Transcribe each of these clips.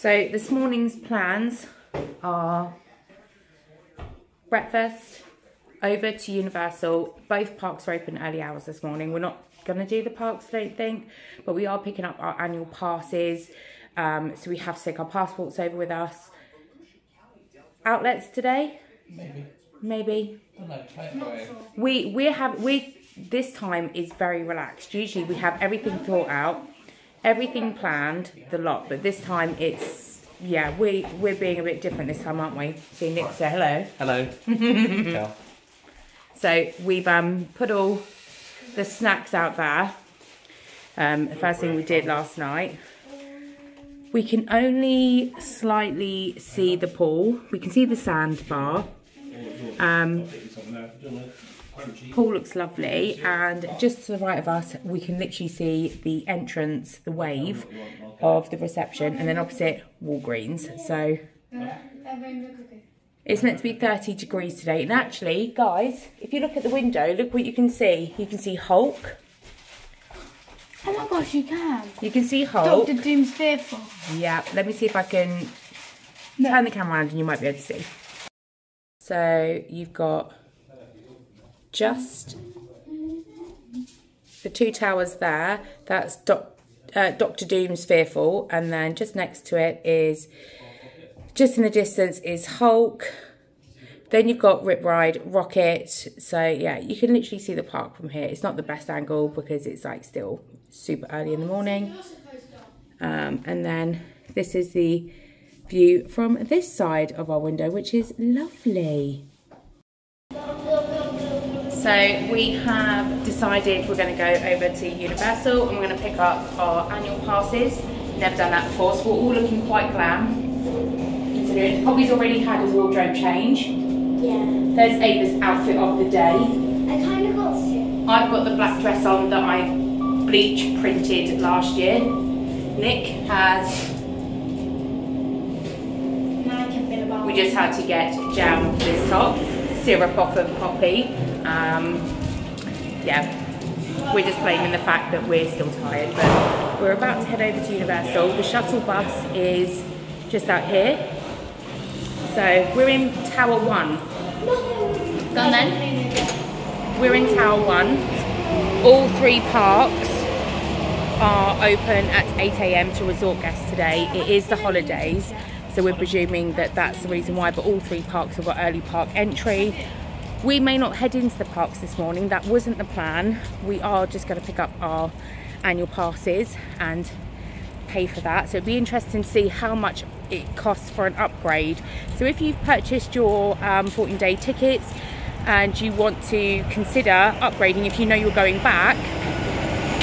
So this morning's plans are breakfast, over to Universal. Both parks are open early hours this morning. We're not going to do the parks, I don't think, but we are picking up our annual passes. So we have to take our passports over with us. Outlets today? Maybe. We this time is very relaxed. Usually we have everything thought out, everything planned, the lot, but this time it's, yeah, we're being a bit different this time, aren't we? See Nick say hello. Hello. So we've put all the snacks out there. The first thing we did last night. We can only slightly see the pool. We can see the sandbar. Pool looks lovely, and just to the right of us we can literally see the entrance, the wave of the reception, and then opposite Walgreens. So it's meant to be 30 degrees today, and actually guys, if you look at the window, look what you can see. You can see Hulk. Oh my gosh, you can. You can see Hulk. Dr. Doom's Fearful. Yeah, let me see if I can turn the camera around and you might be able to see. So you've got just the two towers there. That's Dr. Doom's Fearful, and then just next to it is, just in the distance, is Hulk. Then you've got Rip Ride, Rocket. So yeah, you can literally see the park from here. It's not the best angle because it's like still super early in the morning. And then this is the view from this side of our window, which is lovely. So we have decided we're going to go over to Universal and we're going to pick up our annual passes. Never done that before, so we're all looking quite glam. Considering Poppy's already had a wardrobe change. Yeah. There's Ava's outfit of the day. I kind of got to. I've got the black dress on that I bleach printed last year. Nick has... We just had to get jam for this top. Syrup off of Poppy. Yeah, we're just blaming the fact that we're still tired, but we're about to head over to Universal. The shuttle bus is just out here. So we're in Tower 1. Done then? We're in Tower 1. All three parks are open at 8 AM to resort guests today. It is the holidays, so we're presuming that that's the reason why, but all three parks have got early park entry. We may not head into the parks this morning. That wasn't the plan. We are just going to pick up our annual passes and pay for that. So it'd be interesting to see how much it costs for an upgrade. So if you've purchased your 14-day tickets and you want to consider upgrading if you know you're going back,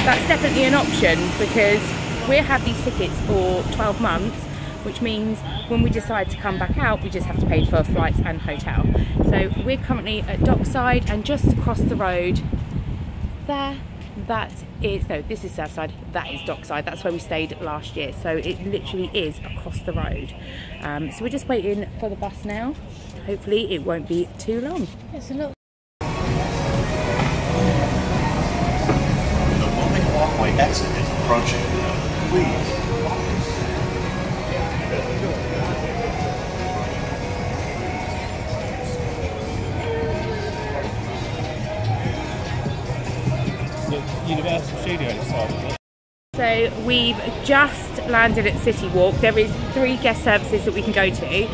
that's definitely an option, because we have these tickets for 12 months, which means when we decide to come back out, we just have to pay for flights and hotel. So we're currently at Dockside, and just across the road there, that is, no, this is Surfside, that is Dockside. That's where we stayed last year. So it literally is across the road. So we're just waiting for the bus now. Hopefully it won't be too long. It's a lot. The moving walkway exit is approaching. Please. Universal Studios. So we've just landed at City Walk. There is 3 guest services that we can go to.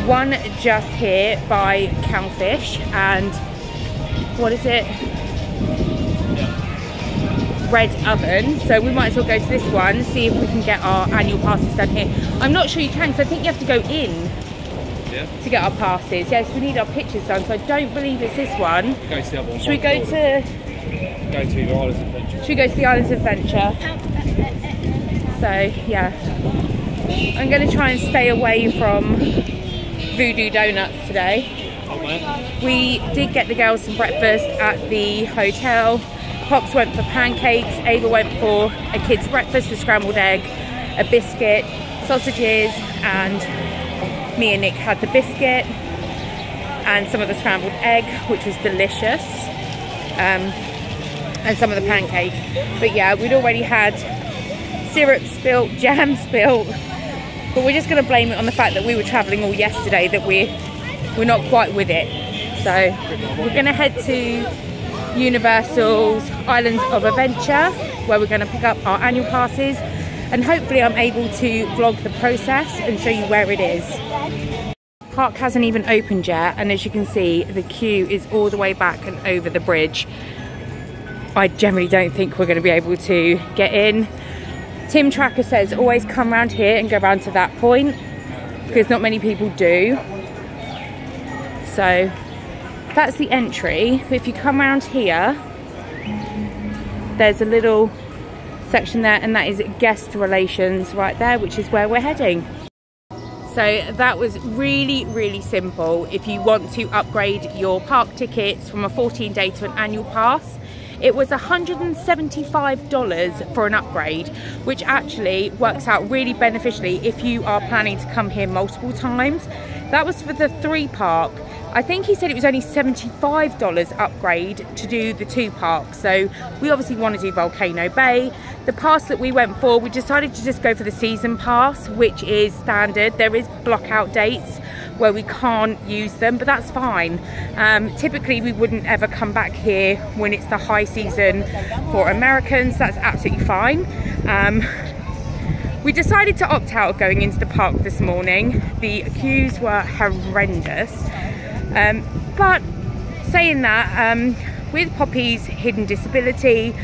One just here by Cowfish, and what is it? Red Oven. So we might as well go to this one, see if we can get our annual passes done here. I'm not sure you can, because I think you have to go in to get our passes. Yes, we need our pictures done, so I don't believe it's this one. Go to the other one. Should we go to... Go to the Islands Adventure. Should we go to the Islands Adventure? So yeah, I'm going to try and stay away from Voodoo Donuts today. We did get the girls some breakfast at the hotel. Pops went for pancakes, Ava went for a kid's breakfast, a scrambled egg, a biscuit, sausages, and me and Nick had the biscuit and some of the scrambled egg, which was delicious. And some of the pancake. But yeah, we'd already had syrup spilt, jam spilt, but we're just going to blame it on the fact that we were travelling all yesterday, that we're not quite with it. So we're going to head to Universal's Islands of Adventure, where we're going to pick up our annual passes, and hopefully I'm able to vlog the process and show you where it is. Park hasn't even opened yet, and as you can see, the queue is all the way back and over the bridge. I generally don't think we're going to be able to get in. Tim Tracker says always come around here and go around to that point, because not many people do. So that's the entry. But if you come around here, there's a little section there, and that is guest relations right there, which is where we're heading. So that was really, really simple. If you want to upgrade your park tickets from a 14-day to an annual pass, it was $175 for an upgrade, which actually works out really beneficially if you are planning to come here multiple times. That was for the 3 park. I think he said it was only $75 upgrade to do the 2 parks. So we obviously want to do Volcano Bay. The pass that we went for, we decided to just go for the season pass, which is standard. There is block out dates where we can't use them, but that's fine. Typically we wouldn't ever come back here when it's the high season for Americans. That's absolutely fine. We decided to opt out of going into the park this morning. The queues were horrendous. But saying that, with Poppy's hidden disability,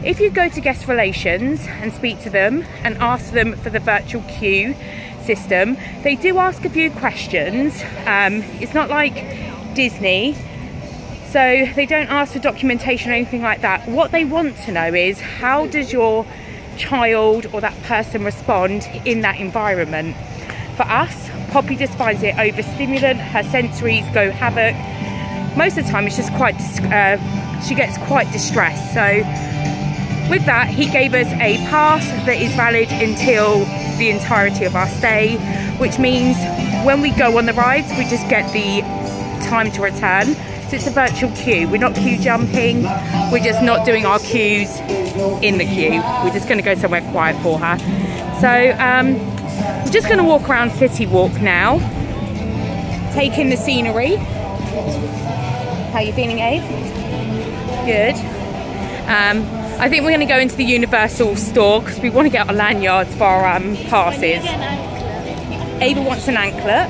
if you go to guest relations and speak to them and ask them for the virtual queue system, they do ask a few questions. It's not like Disney, so they don't ask for documentation or anything like that. What they want to know is, how does your child or that person respond in that environment? For us, Poppy just finds it overstimulant. Her sensories go havoc. Most of the time it's just quite, she gets quite distressed. So with that, he gave us a pass that is valid until the entirety of our stay, which means when we go on the rides, we just get the time to return. So it's a virtual queue. We're not queue jumping. We're just not doing our queues in the queue. We're just going to go somewhere quiet for her. So we're just going to walk around City Walk now, take in the scenery. How are you feeling, Abe? Good. I think we're going to go into the Universal store because we want to get our lanyards for our passes. Ava wants an anklet.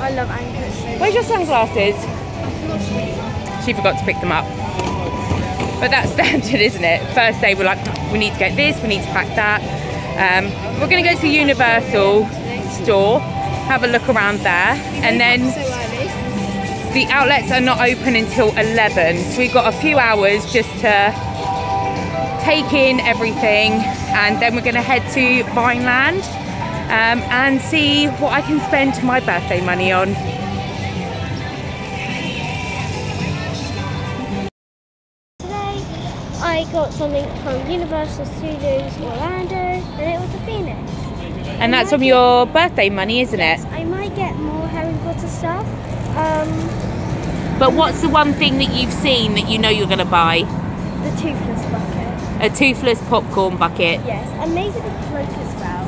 I love anklets. Where's your sunglasses? She forgot to pick them up. But that's standard, isn't it? First day we're like, we need to get this, we need to pack that. We're going to go to the Universal store, have a look around there, and then the outlets are not open until 11, so we've got a few hours just to take in everything, and then we're going to head to Vineland and see what I can spend my birthday money on. I got something from Universal Studios Orlando, and it was a Phoenix. And that's from your birthday money, isn't it? I might get more Harry Potter stuff. But what's the one thing that you've seen that you know you're going to buy? The Toothless bucket. A toothless popcorn bucket. Yes, and maybe the cloak as well.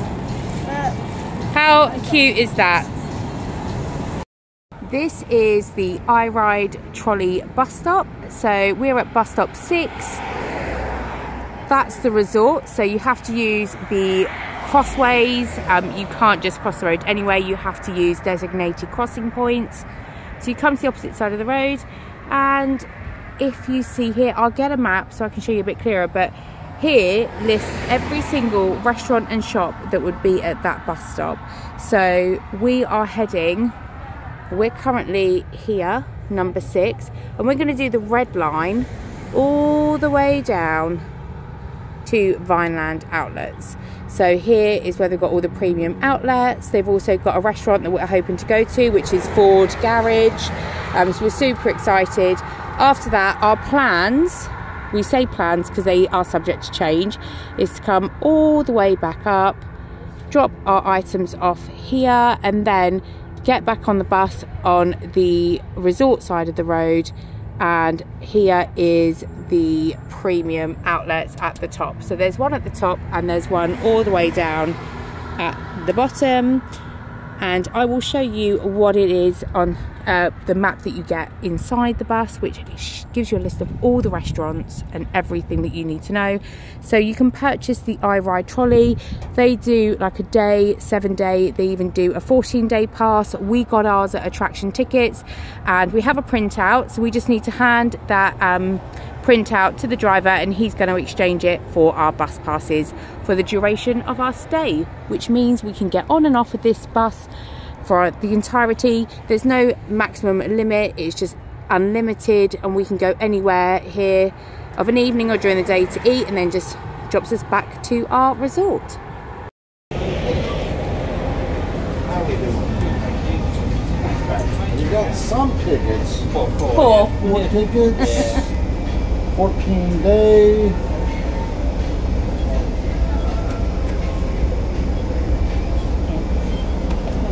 How cute is that? This is the iRide trolley bus stop. So we're at bus stop 6. That's the resort, so you have to use the crossways. You can't just cross the road anyway, you have to use designated crossing points. So you come to the opposite side of the road, and if you see here, I'll get a map so I can show you a bit clearer, but here lists every single restaurant and shop that would be at that bus stop. So we are heading, we're currently here, number 6, and we're going to do the red line all the way down to Vineland Outlets. So here is where they've got all the premium outlets. They've also got a restaurant that we're hoping to go to, which is Ford Garage. So we're super excited. After that, our plans, we say plans because they are subject to change, is to come all the way back up, drop our items off here, and then get back on the bus on the resort side of the road. And here is the premium outlets at the top. So there's one at the top and there's one all the way down at the bottom. and I will show you what it is on the map that you get inside the bus, which gives you a list of all the restaurants and everything that you need to know. So you can purchase the iRide trolley. They do like a day, 7-day, they even do a 14-day pass. We got ours at Attraction Tickets, and we have a printout, so we just need to hand that printout to the driver, and he's going to exchange it for our bus passes for the duration of our stay, which means we can get on and off of this bus for the entirety. There's no maximum limit, it's just unlimited, and we can go anywhere here of an evening or during the day to eat, and then just drops us back to our resort. You got some tickets. Four. 4 tickets. 14-day.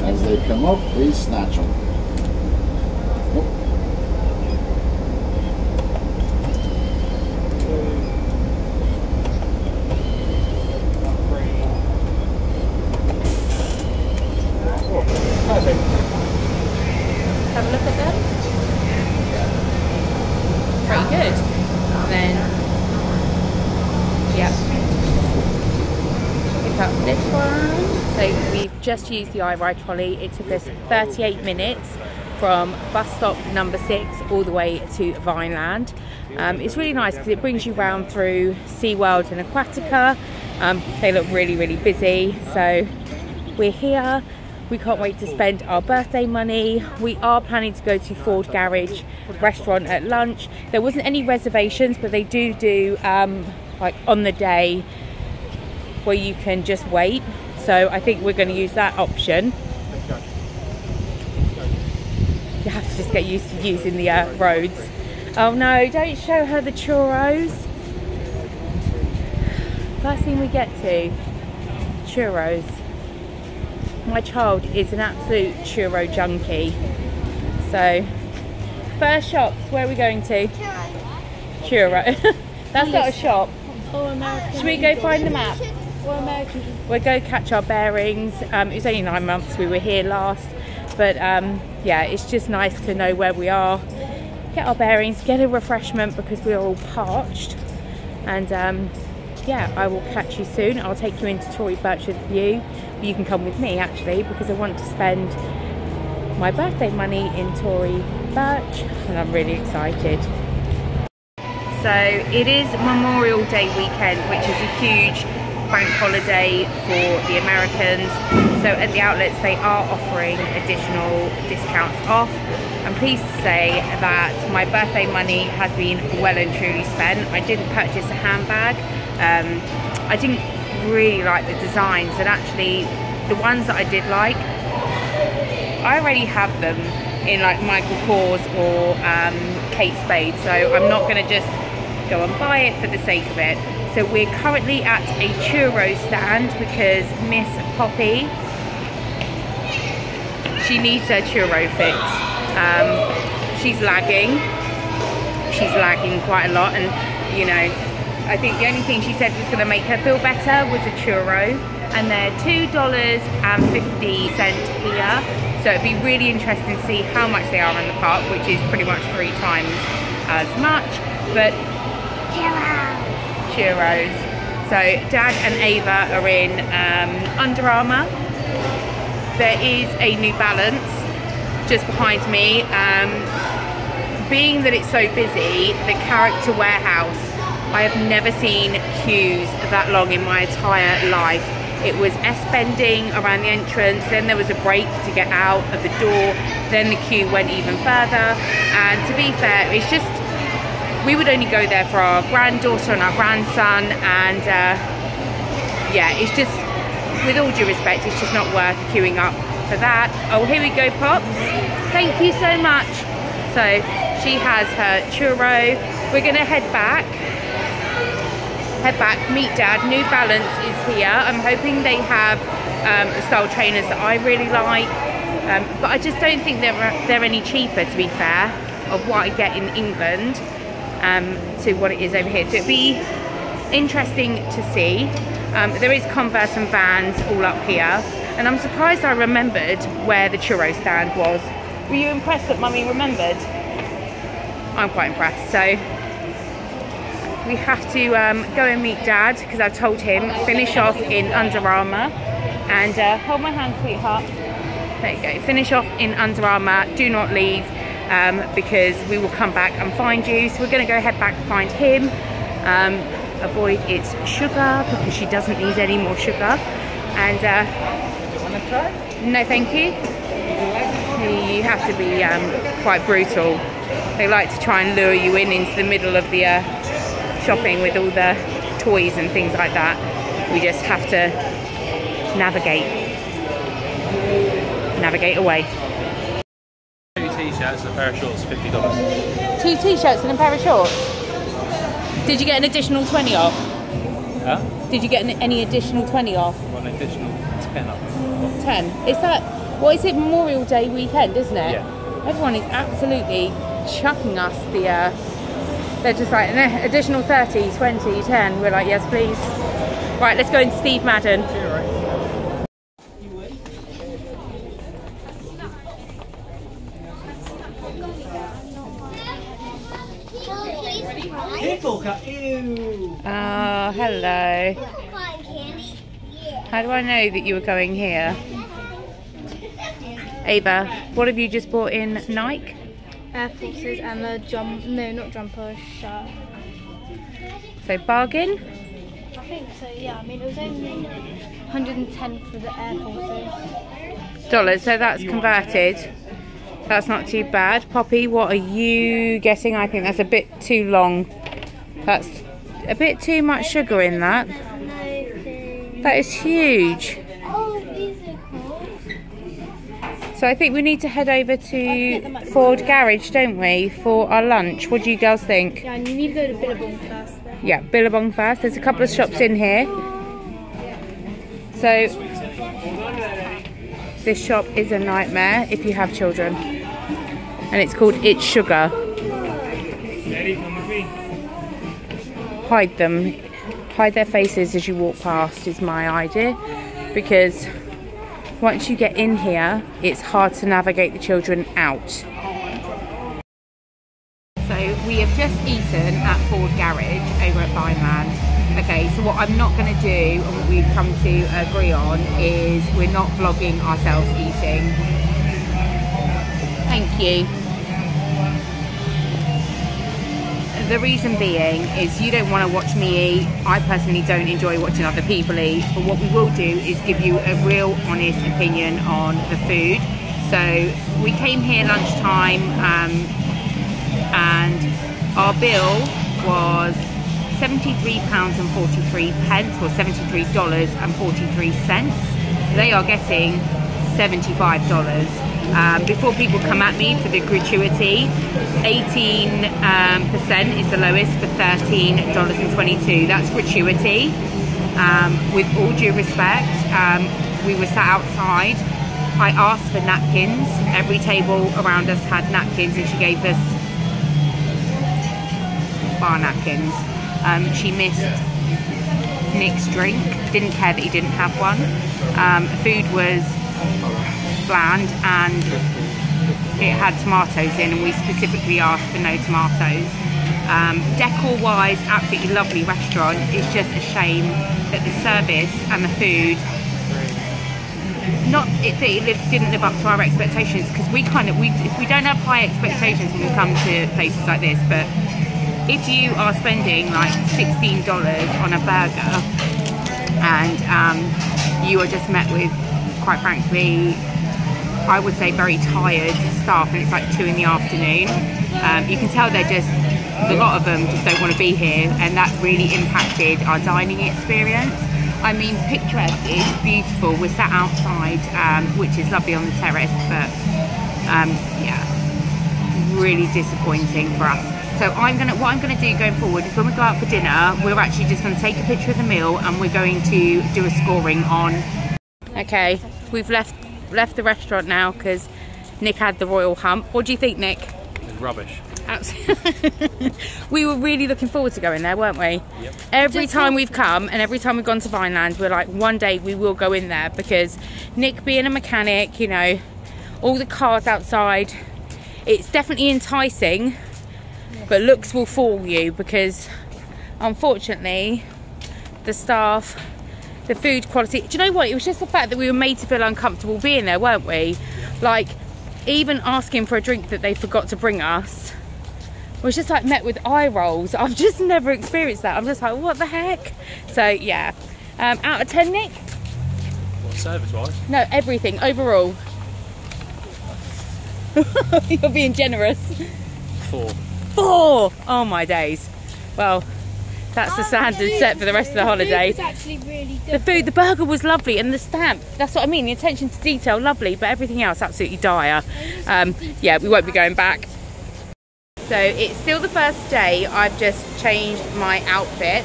As they come up, please snatch them. Have a look at them. Pretty good. And then, yep. Pick up this one. So we've just used the iRide trolley. It took us 38 minutes from bus stop number 6 all the way to Vineland. It's really nice because it brings you round through SeaWorld and Aquatica. They look really, really busy. So we're here. We can't wait to spend our birthday money. We are planning to go to Ford Garage restaurant at lunch. There wasn't any reservations, but they do like on the day where you can just wait. So I think we're going to use that option. You have to just get used to using the roads. Oh no, don't show her the churros. First thing we get to, churros. My child is an absolute churro junkie. So, first shops, where are we going to? Churro. That's not a shop. Should we go find the map? We'll go catch our bearings. It was only 9 months we were here last. But yeah, it's just nice to know where we are. Get our bearings, get a refreshment because we're all parched. And yeah, I will catch you soon. I'll take you into Tory Burch with you. You can come with me actually, because I want to spend my birthday money in Tory Burch, and I'm really excited. So it is Memorial Day weekend, which is a huge bank holiday for the Americans. So at the outlets they are offering additional discounts off. I'm pleased to say that my birthday money has been well and truly spent. I didn't purchase a handbag. I didn't really like the designs, and actually the ones that I did like, I already have them in like Michael Kors or Kate Spade, so I'm not going to just go and buy it for the sake of it. So we're currently at a churro stand because Miss Poppy, she needs her churro fix. She's lagging quite a lot, and you know, I think the only thing she said was going to make her feel better was a churro, and they're $2.50 here. So it'd be really interesting to see how much they are in the park, which is pretty much 3 times as much. But churros. So Dad and Ava are in Under Armour. There is a New Balance just behind me. Being that it's so busy, the Character Warehouse, I have never seen queues that long in my entire life. It was S-bending around the entrance, then there was a break to get out of the door, then the queue went even further. And to be fair, it's just, we would only go there for our granddaughter and our grandson, and yeah, it's just, with all due respect, it's just not worth queuing up for that. Oh, here we go, Pops. Thank you so much. So she has her churro. We're gonna head back, meet Dad. New Balance is here. I'm hoping they have style trainers that I really like, but I just don't think they're any cheaper, to be fair, of what I get in England to what it is over here. So it'd be interesting to see. There is Converse and Vans all up here. And I'm surprised I remembered where the churro stand was. Were you impressed that Mummy remembered? I'm quite impressed. So we have to go and meet Dad, because I've told him finish off in Under Armour and hold my hand, sweetheart. There you go. Finish off in Under Armour. Do not leave, because we will come back and find you. So we're going to go head back and find him. Avoid its sugar, because she doesn't need any more sugar. And You want to try? no, thank you. You have to be quite brutal. They like to try and lure you in into the middle of the shopping with all the toys and things like that. We just have to navigate away. 2 t-shirts and a pair of shorts, $50. 2 t-shirts and a pair of shorts. Did you get an additional 20 off? Huh? Did you get any additional 20 off? One additional 10 off. 10. Is that, what is it, Memorial Day weekend, isn't it? Yeah. Everyone is absolutely chucking us the, they're just like, nah, additional 30, 20, 10. We're like, yes, please. Right, let's go into Steve Madden. Oh, hello. How do I know that you were going here? Ava, what have you just bought in Nike? Air Forces and a not jumper, shirt. So bargain? I think so, yeah. I mean, it was only 110 for the Air Forces. Dollars, so that's converted. That's not too bad. Poppy, what are you getting? I think that's a bit too long. That's a bit too much sugar in that. That is huge. Oh, these are cool. So I think we need to head over to Ford Garage, don't we, for our lunch. What do you girls think? Yeah, and you need to go to Billabong first. Then. Yeah, Billabong first. There's a couple of shops in here. So this shop is a nightmare if you have children. And it's called It's Sugar. Hide them. Hide their faces as you walk past is my idea. Because once you get in here, it's hard to navigate the children out. So we have just eaten at Ford Garage over at Vineland. Okay, so what I'm not going to do and what we've come to agree on is we're not vlogging ourselves eating. Thank you. The reason being is you don't want to watch me eat. I personally don't enjoy watching other people eat, but what we will do is give you a real honest opinion on the food. So we came here lunchtime and our bill was £73.43 or $73.43. They are getting $75. Before people come at me for the gratuity, 18% is the lowest for $13.22. That's gratuity. With all due respect, we were sat outside. I asked for napkins. Every table around us had napkins and she gave us bar napkins. She missed Nick's drink, didn't care that he didn't have one. Food was bland and it had tomatoes in, and we specifically asked for no tomatoes. Decor wise, absolutely lovely restaurant. It's just a shame that the service and the food didn't live up to our expectations, because we don't have high expectations when we come to places like this, but if you are spending like $16 on a burger and you are just met with, quite frankly, I would say very tired staff, and it's like 2 in the afternoon, you can tell they're just, a lot of them just don't want to be here, and that really impacted our dining experience. I mean, picturesque, it's beautiful. We're sat outside, which is lovely on the terrace, but yeah, really disappointing for us. So what I'm gonna do going forward is when we go out for dinner, we're actually just gonna take a picture of the meal and we're going to do a scoring on. Okay, we've left the restaurant now because Nick had the royal hump. What do you think, Nick? It's rubbish. Absolutely. We were really looking forward to going there, weren't we? Yep. Every time we've come and every time we've gone to Vineland, we're like, one day we will go in there, because Nick being a mechanic, you know, all the cars outside, it's definitely enticing, but looks will fool you, because unfortunately the staff, the food quality, do you know what, it was just the fact that we were made to feel uncomfortable being there, weren't we? Like, even asking for a drink that they forgot to bring us was just like met with eye rolls. I've just never experienced that. I'm just like, what the heck? So yeah, out of 10, Nick? What, service wise? No, everything overall. You're being generous. 4. 4. Oh my days. Well, that's the standard set for the rest of the holiday. It was actually really good. The food, the burger was lovely, and the stamp, that's what I mean, the attention to detail, lovely, but everything else absolutely dire. Yeah, we won't be going back. So it's still the first day. I've just changed my outfit.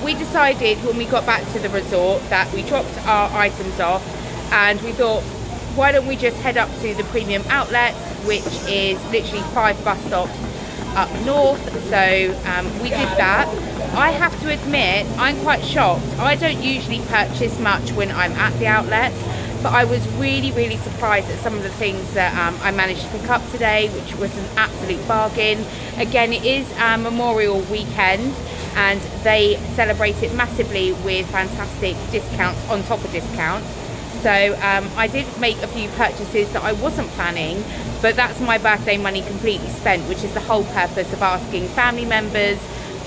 We decided when we got back to the resort that we dropped our items off, and we thought, why don't we just head up to the Premium Outlets, which is literally 5 bus stops up north. So we did that. I have to admit, I'm quite shocked. I don't usually purchase much when I'm at the outlets, but I was really surprised at some of the things that I managed to pick up today, which was an absolute bargain. Again, it is Memorial Weekend, and they celebrate it massively with fantastic discounts on top of discounts. So I did make a few purchases that I wasn't planning, but that's my birthday money completely spent, which is the whole purpose of asking family members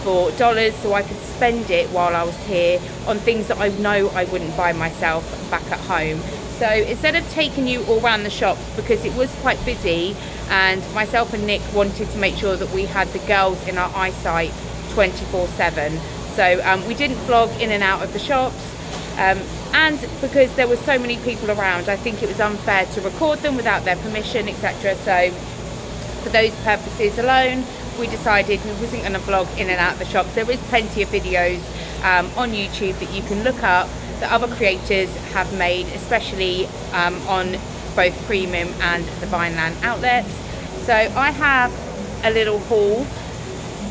for dollars so I could spend it while I was here on things that I know I wouldn't buy myself back at home. So instead of taking you all around the shops, because it was quite busy and myself and Nick wanted to make sure that we had the girls in our eyesight 24/7, so we didn't vlog in and out of the shops, and because there were so many people around, I think it was unfair to record them without their permission, etc. So for those purposes alone, we decided we wasn't going to vlog in and out of the shops. There is plenty of videos on YouTube that you can look up that other creators have made, especially on both Premium and the Vineland outlets. So I have a little haul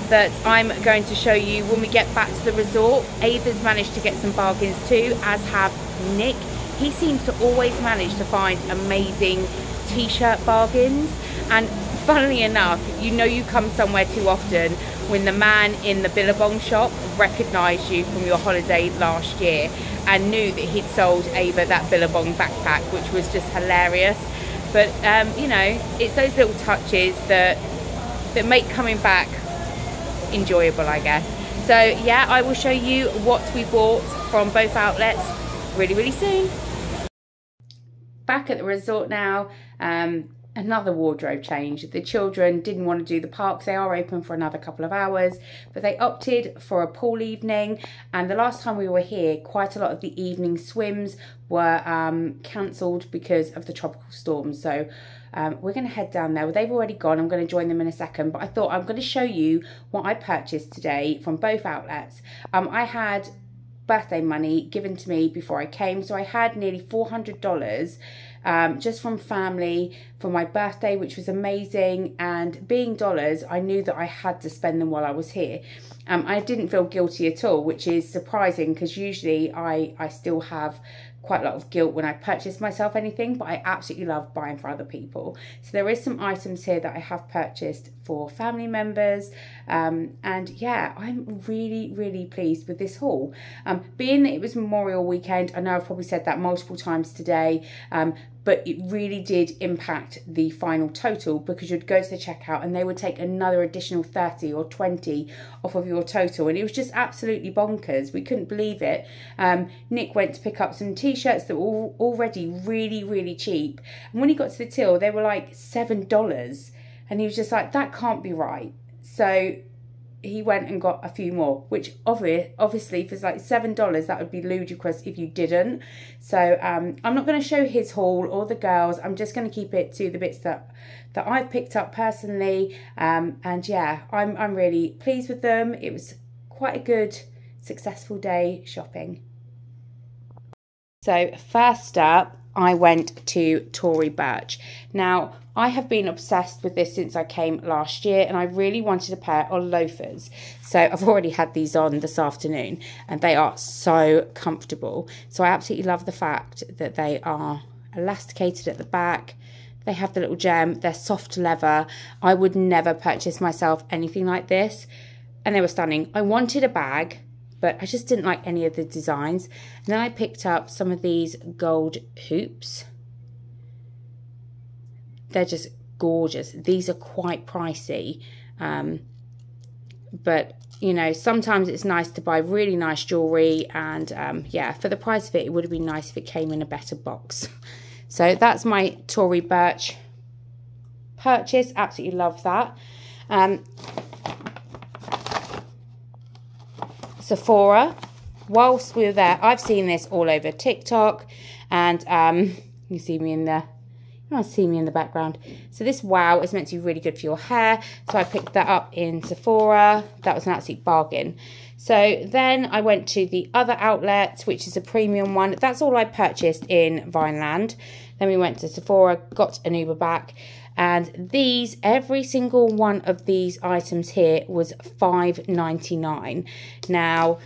that I'm going to show you when we get back to the resort. Ava's managed to get some bargains too, as have Nick. He seems to always manage to find amazing t-shirt bargains, and funnily enough, you know you come somewhere too often when the man in the Billabong shop recognised you from your holiday last year and knew that he'd sold Ava that Billabong backpack, which was just hilarious. But you know, it's those little touches that make coming back enjoyable, I guess. So yeah, I will show you what we bought from both outlets really soon. Back at the resort now. Another wardrobe change. The children didn't want to do the parks. They are open for another couple of hours, but they opted for a pool evening, and the last time we were here, quite a lot of the evening swims were cancelled because of the tropical storm. So we're going to head down there. Well, they've already gone. I'm going to join them in a second, but I thought I'm going to show you what I purchased today from both outlets. I had birthday money given to me before I came, so I had nearly $400 just from family for my birthday, which was amazing. And being dollars, I knew that I had to spend them while I was here. I didn't feel guilty at all, which is surprising, because usually I still have quite a lot of guilt when I purchase myself anything, but I absolutely love buying for other people. So there is some items here that I have purchased for family members, and yeah, I'm really pleased with this haul. Being that it was Memorial Weekend, I know I've probably said that multiple times today, but it really did impact the final total, because you'd go to the checkout and they would take another additional 30 or 20 off of your total, and it was just absolutely bonkers. We couldn't believe it. Nick went to pick up some t-shirts that were already really cheap, and when he got to the till, they were like $7, and he was just like, that can't be right. So he went and got a few more, which obviously for like $7, that would be ludicrous if you didn't. So I'm not going to show his haul or the girls. I'm just going to keep it to the bits that I've picked up personally. And yeah, I'm really pleased with them. It was quite a good, successful day shopping. So first up, I went to Tory Burch. Now, I have been obsessed with this since I came last year, and I really wanted a pair of loafers. So I've already had these on this afternoon, and they are so comfortable. So I absolutely love the fact that they are elasticated at the back. They have the little gem. They're soft leather. I would never purchase myself anything like this. And they were stunning. I wanted a bag, but I just didn't like any of the designs. And then I picked up some of these gold hoops. They're just gorgeous. These are quite pricey. But, you know, sometimes it's nice to buy really nice jewellery. And, yeah, for the price of it, it would have been nice if it came in a better box. So that's my Tory Burch purchase. Absolutely love that. Sephora. Whilst we were there, I've seen this all over TikTok, and you see me in the, you can't see me in the background. So this Wow is meant to be really good for your hair. So I picked that up in Sephora. That was an absolute bargain. So then I went to the other outlet, which is a premium one. That's all I purchased in Vineland. Then we went to Sephora, got an Uber back. And these, every single one of these items here was $5.99. Now,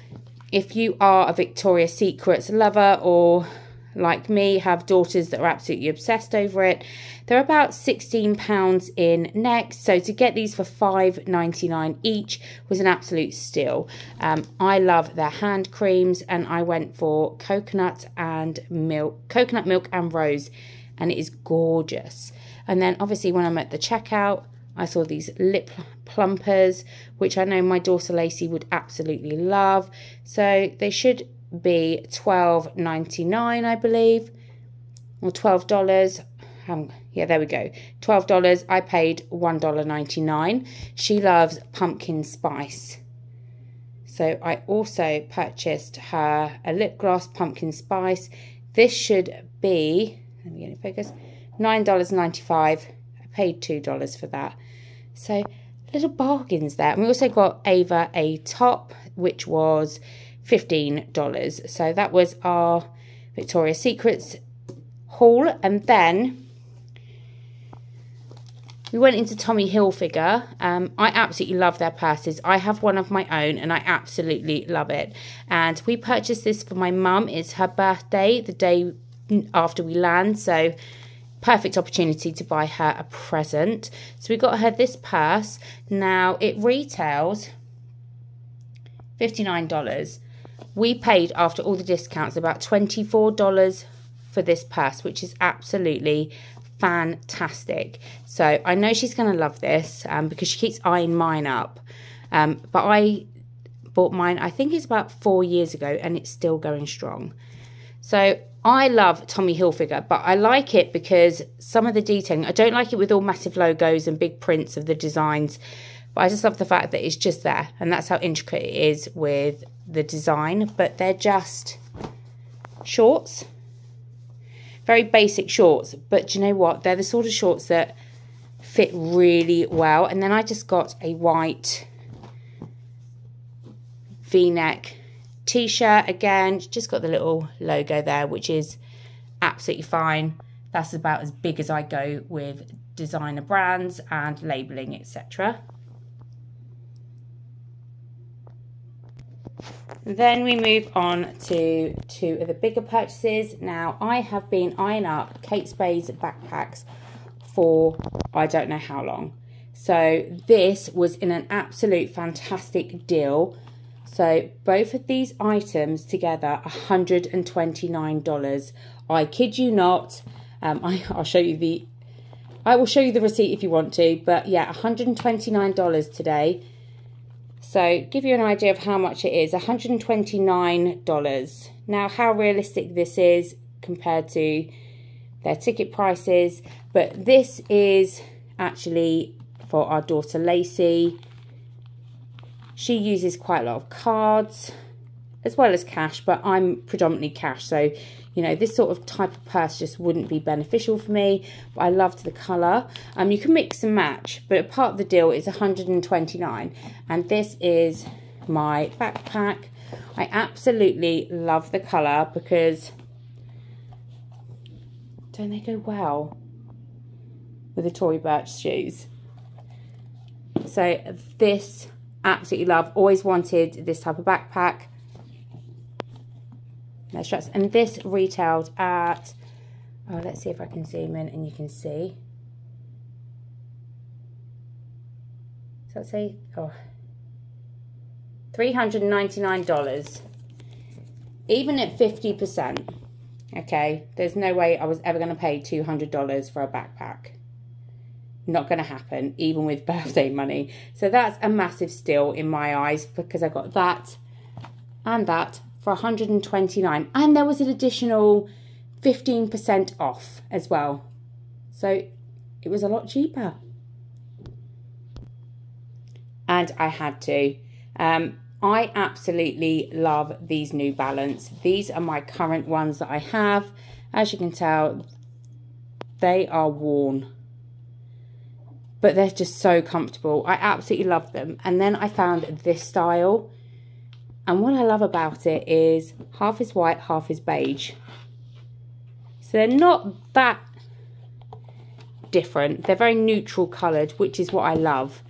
if you are a Victoria's Secrets lover, or like me, have daughters that are absolutely obsessed over it, they're about £16 in Next. So to get these for $5.99 each was an absolute steal. I love their hand creams, and I went for coconut milk and rose, and it is gorgeous. And then obviously when I'm at the checkout, I saw these lip plumpers, which I know my daughter Lacey would absolutely love. So they should be $12.99, I believe, or $12. Yeah, there we go, $12. I paid $1.99. She loves pumpkin spice. So I also purchased her a lip gloss, pumpkin spice. This should be, let me get it focused, $9.95. I paid $2 for that. So little bargains there. And we also got Ava a top, which was $15. So that was our Victoria's Secrets haul. And then we went into Tommy Hilfiger. I absolutely love their purses. I have one of my own, and I absolutely love it. And we purchased this for my mum. It's her birthday, the day after we land. So perfect opportunity to buy her a present. So we got her this purse. Now it retails $59. We paid, after all the discounts, about $24 for this purse, which is absolutely fantastic. So I know she's going to love this because she keeps eyeing mine up. But I bought mine, I think it's about 4 years ago, and it's still going strong. So I love Tommy Hilfiger, but I like it because some of the detailing, I don't like it with all massive logos and big prints of the designs, but I just love the fact that it's just there, and that's how intricate it is with the design. But they're just shorts, very basic shorts, but do you know what? They're the sort of shorts that fit really well. And then I just got a white V-neck t-shirt. Again, just got the little logo there, which is absolutely fine. That's about as big as I go with designer brands and labeling, etc. Then we move on to two of the bigger purchases. Now, I have been eyeing up Kate Spades backpacks for I don't know how long. So this was in an absolute fantastic deal. So both of these items together, $129. I kid you not. I'll show you the, I will show you the receipt if you want to, but yeah, $129 today. So give you an idea of how much it is, $129. Now, how realistic this is compared to their ticket prices, but this is actually for our daughter Lacey. She uses quite a lot of cards as well as cash, but I'm predominantly cash. So, you know, this sort of type of purse just wouldn't be beneficial for me, but I loved the colour. You can mix and match, but a part of the deal is $129. And this is my backpack. I absolutely love the colour because don't they go well with the Tory Burch shoes? So this, absolutely love. Always wanted this type of backpack. No straps. And this retailed at, oh, let's see if I can zoom in and you can see. So let's say, oh, $399. Even at 50%, okay, there's no way I was ever going to pay $200 for a backpack. Not going to happen, even with birthday money. So that's a massive steal in my eyes, because I got that and that for $129, and there was an additional 15% off as well. So it was a lot cheaper. And I had to. I absolutely love these New Balance. These are my current ones that I have. As you can tell, they are worn, but they're just so comfortable. I absolutely love them. And then I found this style, and what I love about it is half is white, half is beige. So they're not that different. They're very neutral coloured, which is what I love.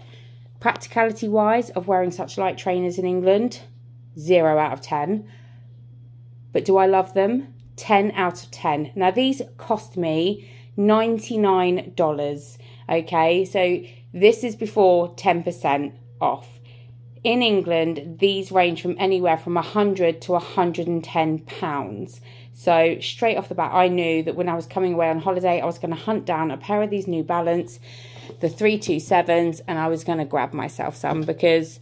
Practicality wise of wearing such light trainers in England, 0 out of 10. But do I love them? 10 out of 10. Now these cost me $99. Okay, so this is before 10% off. In England, these range from anywhere from £100 to £110. So straight off the bat, I knew that when I was coming away on holiday, I was going to hunt down a pair of these New Balance, the 327s, and I was going to grab myself some because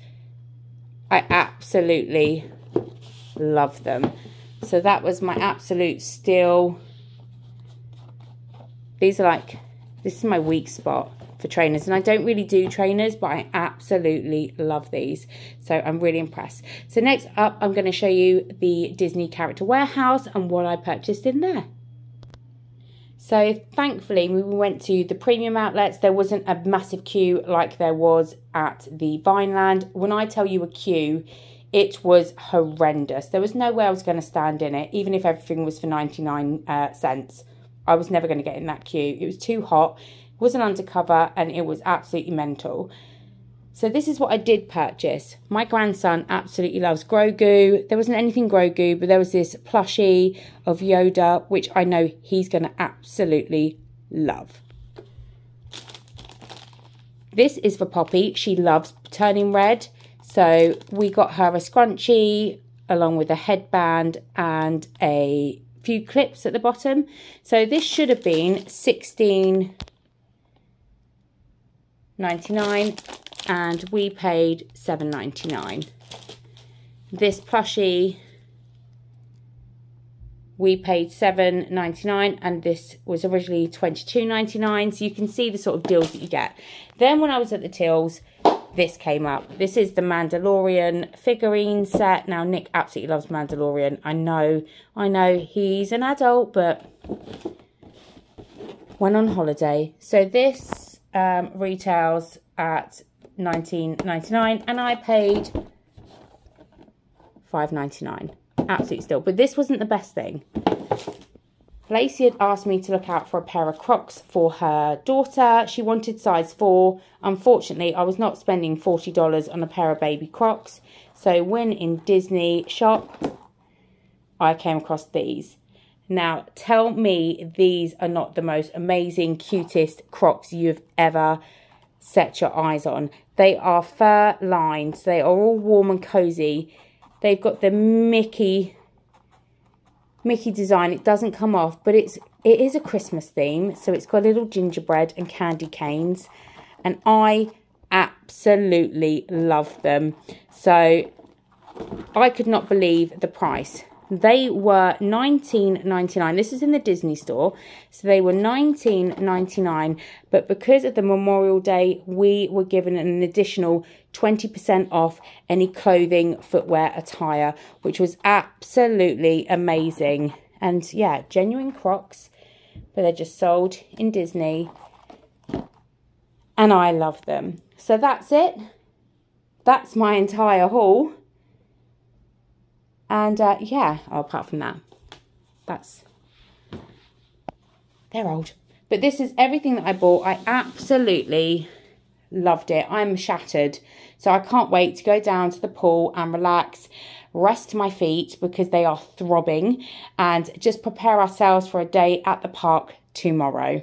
I absolutely love them. So that was my absolute steal. These are like, this is my weak spot for trainers, and I don't really do trainers, but I absolutely love these, so I'm really impressed. So next up, I'm going to show you the Disney Character Warehouse and what I purchased in there. So thankfully, when we went to the premium outlets, there wasn't a massive queue like there was at the Vineland. When I tell you a queue, it was horrendous. There was no way I was going to stand in it, even if everything was for 99 cents. I was never going to get in that queue. It was too hot, it wasn't undercover, and it was absolutely mental. So this is what I did purchase. My grandson absolutely loves Grogu. There wasn't anything Grogu, but there was this plushie of Yoda, which I know he's going to absolutely love. This is for Poppy. She loves turning red. So we got her a scrunchie along with a headband and a few clips at the bottom. So this should have been $16.99 and we paid $7.99. This plushie we paid $7.99 and this was originally $22.99. So you can see the sort of deals that you get. Then when I was at the tills, this came up. This is the Mandalorian figurine set. Now, Nick absolutely loves Mandalorian. I know he's an adult, but went on holiday. So this retails at $19.99 and I paid $5.99. Absolute steal. But this wasn't the best thing. Lacey had asked me to look out for a pair of Crocs for her daughter. She wanted size 4. Unfortunately, I was not spending $40 on a pair of baby Crocs. So when in Disney shop, I came across these. Now, tell me these are not the most amazing, cutest Crocs you've ever set your eyes on. They are fur lined. They are all warm and cozy. They've got the Mickey design. It doesn't come off, but it is a Christmas theme. So it's got little gingerbread and candy canes. And I absolutely love them. So I could not believe the price. They were $19.99. This is in the Disney store. So they were $19.99. But because of the Memorial Day, we were given an additional 20% off any clothing, footwear, attire, which was absolutely amazing. And yeah, genuine Crocs, but they're just sold in Disney. And I love them. So that's it. That's my entire haul. And yeah, apart from that, that's They're old. But this is everything that I bought. I absolutely loved it. I'm shattered. So I can't wait to go down to the pool and relax, rest my feet because they are throbbing, and just prepare ourselves for a day at the park tomorrow.